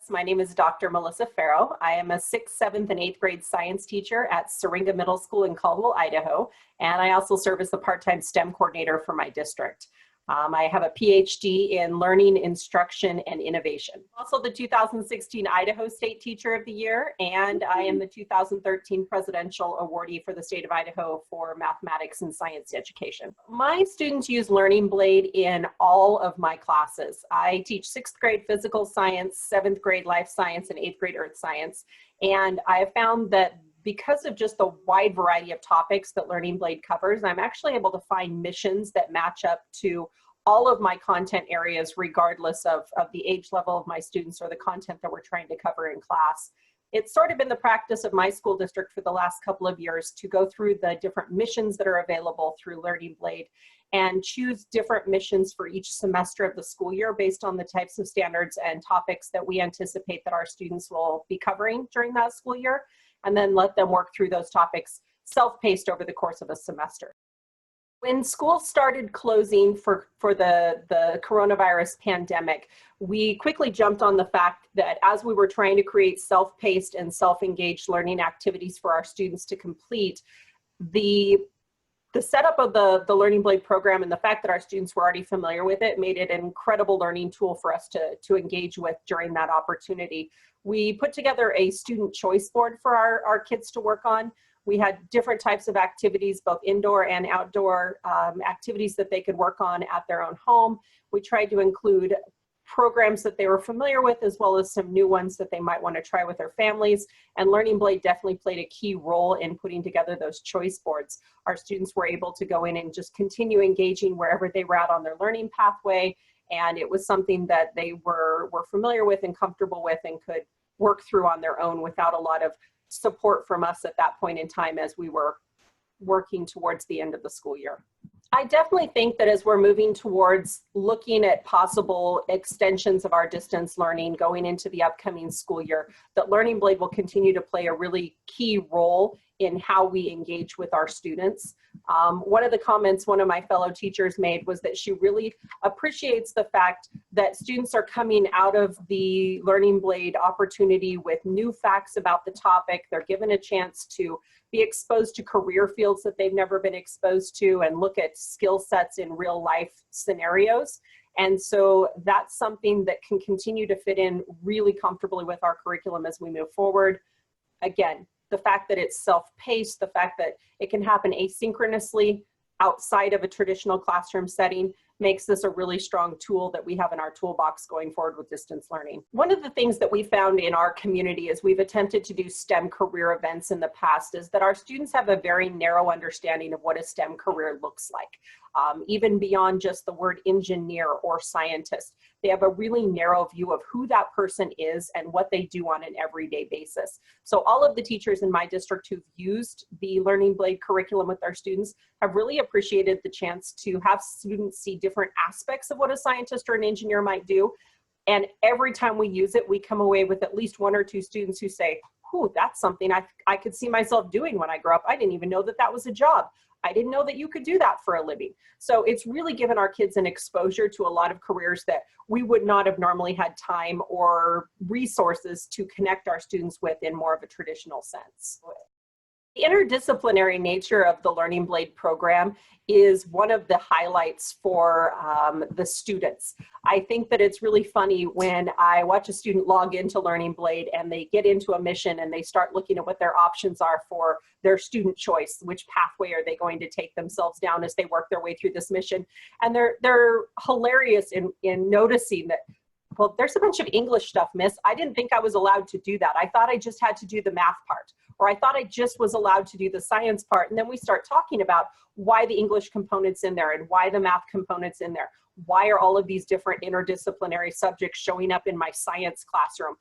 My name is Dr. Melissa Ferro. I am a 6th, 7th, and 8th grade science teacher at Syringa Middle School in Caldwell, Idaho, and I also serve as the part-time STEM coordinator for my district. I have a PhD in learning, instruction, and innovation. Also the 2016 Idaho State Teacher of the Year, and I am the 2013 Presidential Awardee for the state of Idaho for mathematics and science education. My students use Learning Blade in all of my classes. I teach 6th grade physical science, 7th grade life science, and 8th grade earth science, and I have found that because of just the wide variety of topics that Learning Blade covers, I'm actually able to find missions that match up to all of my content areas, regardless of the age level of my students or the content that we're trying to cover in class. It's sort of been the practice of my school district for the last couple of years to go through the different missions that are available through Learning Blade and choose different missions for each semester of the school year based on the types of standards and topics that we anticipate that our students will be covering during that school year, and then let them work through those topics self-paced over the course of a semester. When schools started closing for the coronavirus pandemic, we quickly jumped on the fact that as we were trying to create self-paced and self-engaged learning activities for our students to complete, the setup of the Learning Blade program and the fact that our students were already familiar with it made it an incredible learning tool for us to engage with during that opportunity. We put together a student choice board for our kids to work on. We had different types of activities, both indoor and outdoor activities that they could work on at their own home. We tried to include programs that they were familiar with, as well as some new ones that they might want to try with their families. And Learning Blade definitely played a key role in putting together those choice boards. Our students were able to go in and just continue engaging wherever they were at on their learning pathway. And it was something that they were familiar with and comfortable with and could work through on their own without a lot of support from us at that point in time as we were working towards the end of the school year. I definitely think that as we're moving towards looking at possible extensions of our distance learning going into the upcoming school year, that Learning Blade will continue to play a really key role in how we engage with our students. One of the comments one of my fellow teachers made was that she really appreciates the fact that students are coming out of the Learning Blade opportunity with new facts about the topic. They're given a chance to be exposed to career fields that they've never been exposed to and look at skill sets in real life scenarios. And so that's something that can continue to fit in really comfortably with our curriculum as we move forward. Again, the fact that it's self-paced, the fact that it can happen asynchronously outside of a traditional classroom setting makes this a really strong tool that we have in our toolbox going forward with distance learning. One of the things that we found in our community as we've attempted to do STEM career events in the past is that our students have a very narrow understanding of what a STEM career looks like. Even beyond just the word engineer or scientist, they have a really narrow view of who that person is and what they do on an everyday basis. So all of the teachers in my district who've used the Learning Blade curriculum with our students have really appreciated the chance to have students see different aspects of what a scientist or an engineer might do. And every time we use it, we come away with at least 1 or 2 students who say, "Ooh, that's something I could see myself doing when I grow up. I didn't even know that that was a job. I didn't know that you could do that for a living." So it's really given our kids an exposure to a lot of careers that we would not have normally had time or resources to connect our students with in more of a traditional sense. The interdisciplinary nature of the Learning Blade program is one of the highlights for the students. I think that it's really funny when I watch a student log into Learning Blade and they get into a mission and they start looking at what their options are for their student choice, which pathway are they going to take themselves down as they work their way through this mission. And they're hilarious in noticing that, well, there's a bunch of English stuff, miss. I didn't think I was allowed to do that. I thought I just had to do the math part, or I thought I just was allowed to do the science part. And then we start talking about why the English component's in there and why the math component's in there. Why are all of these different interdisciplinary subjects showing up in my science classroom?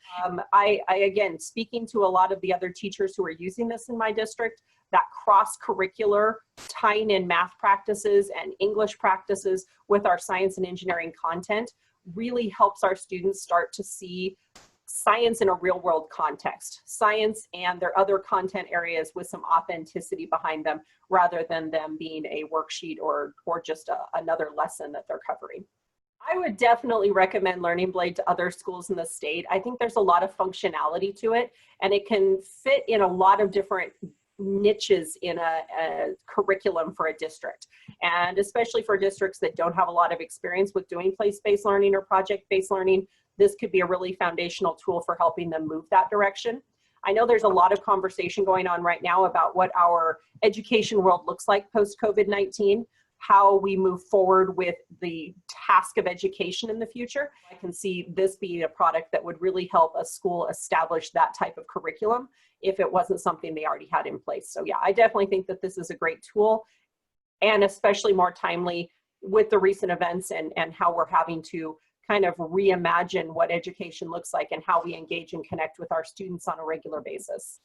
Again, speaking to a lot of the other teachers who are using this in my district, that cross-curricular tying in math practices and English practices with our science and engineering content really helps our students start to see science in a real world context, science and their other content areas with some authenticity behind them, rather than them being a worksheet or just another lesson that they're covering. I would definitely recommend Learning Blade to other schools in the state. I think there's a lot of functionality to it, and it can fit in a lot of different niches in a curriculum for a district. And especially for districts that don't have a lot of experience with doing place-based learning or project-based learning, this could be a really foundational tool for helping them move that direction. I know there's a lot of conversation going on right now about what our education world looks like post-COVID-19. How we move forward with the task of education in the future. I can see this being a product that would really help a school establish that type of curriculum if it wasn't something they already had in place. So yeah, I definitely think that this is a great tool, and especially more timely with the recent events and how we're having to kind of reimagine what education looks like and how we engage and connect with our students on a regular basis.